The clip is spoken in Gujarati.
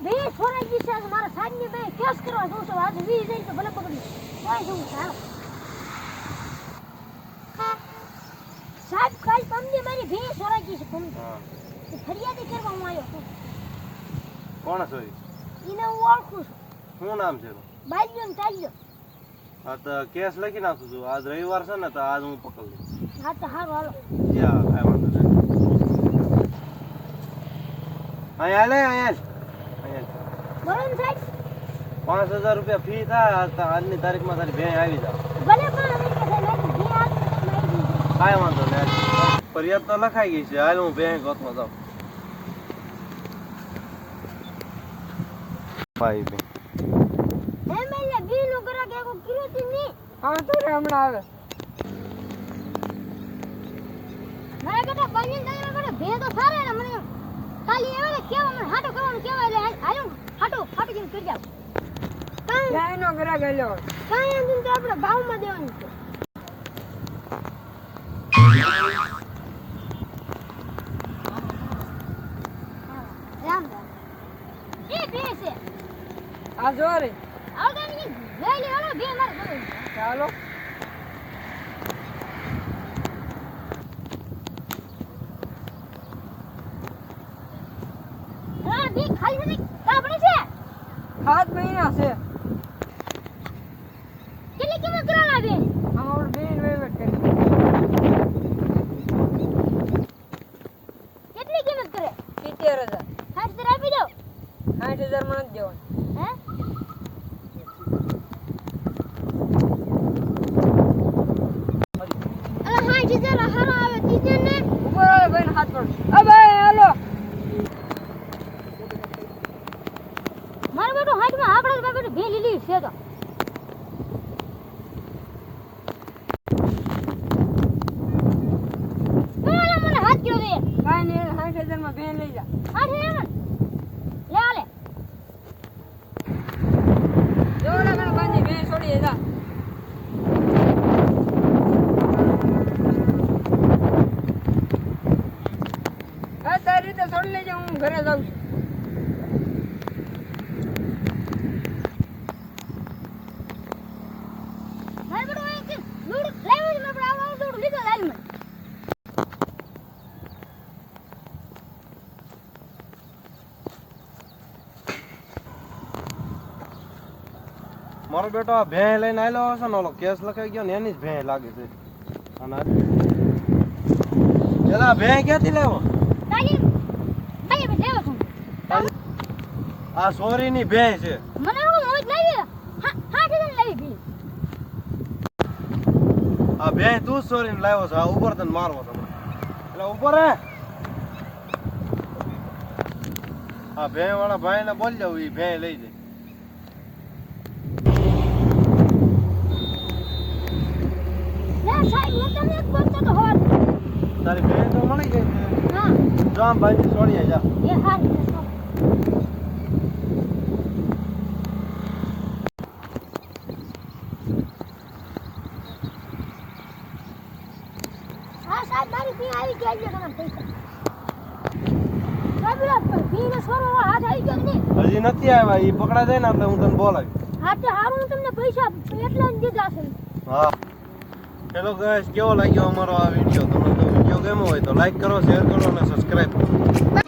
બે છોરાઈ ગઈ છે મારા સાંજની બે કેસ કરવા જોઉં છું આજ 20 જાય તો ભલે પકડી કોઈ શું સાહેબ સાહેબ કાલ પમની મારી બે છોરાઈ ગઈ છે પમ ફરિયાદી કરવા હું આવ્યો છું કોણ સોરી ઈને હું ઓળખું છું શું નામ છે એનું બાલ્યો ને ચાલ્યો હા તો કેસ લખી નાખું છું આજ રવિવાર છે ને તો આજ હું પકડી લઈશ હા તો હારું હાલો યા કાંઈ વાંધો નહીં અહીંયા લે અહીંયા બોલો ને સાહેબ 5000 રૂપિયા ફી થાય તો આજની તારીખમાં તારી બેન આવી જાવ ભલે પણ હવે કે સાહેબ બે હાથ મારી કાંઈ વાંધો નહીં ફરિયાદ તો લખાઈ ગઈ છે હાલ હું બેંક ગોતવા જાઉં ભાઈ બેન હે મેલે બીનો કરા કે કો કિરોતી ની હા તો રે હમણાં આવે મારા બેટા બની જાય બેટા ભે તો સારે ને મને ખાલી આવે ને કેવા મને હાટો કરવાનું કેવા એટલે આયો હાટો કેમ કરી જાવ કાઈ લાઈનો કરા ગયો કાઈ અંદિન તો આપણે ભાવમાં દેવાની છે રામ એ બે છે આ જો રે આવદાની વેલી વાળો બે માર કરો ચાલો હા બે ખાલી નથી કાપડે છે 7 મહિના છે કેટલી કિંમત કરાલા બે અમાર બેન વહીવટ કરે કેટલી કિંમત કરે 70000 60 આપી દો 60000 માં જ દેવાનું હે અલા હાઈ જીજર હારો આવે દીજે ને ઉપર આવે ભાઈ હાથ પડ અ ભાઈ હાલો મારો બેટો હાથમાં આપડા બેટો ભે લીલી છે તો મને હાથ કર્યો દે કાઈ નહીં 60000 માં બેન લઈ જા હાથ હે મને લે આલે જોડા મને બાંધી બેન છોડી જા આ તારી રીતે છોડી લેજે હું ઘરે જાઉં છું મારો બેટો એક લૂડ લાવ્યો છે મેં આવો દોડ લીધો લાલ મને મારો બેટો આ ભેં લઈને આવેલો હશે ને ઓલો કેસ લખાઈ ગયો ને એની જ ભેં લાગે છે અને એલા ભેં ક્યાંથી લાવ્યો તાલી ભાઈ બે લેવો છું આ સોરીની ભેં છે મને હું મોજ લાવી હાથ હે લાવી ભી આ ભેં તું જ સોરીને લાવ્યો છે આ ઉપર તને મારવો છે એટલે ઉપર હે આ ભેં વાળા ભાઈને બોલ જાવ એ ભેં લઈ જાય લે સાહેબ હું તમને એક બોલતો તો હોત તારી ભેં તો મળી ગઈ છે હા જો આમ ભાઈ છોડીએ જા એ હાથ હા સાહેબ મારી પી આવી ગઈ છે તમારા પૈસા સાહેબ પીને સોરો હાથ આવી ગયો નહીં હજી નથી આવ્યા એ પકડા જાય ને એટલે હું તને બોલાવી હા તો હારું હું તમને પૈસા એટલા જ દીધા છે હા હેલો ગાઈસ કેવો લાગ્યો અમારો આ વિડીયો તમને જો વિડીયો ગમ્યો હોય તો લાઈક કરો શેર કરો અને સબસ્ક્રાઇબ કરો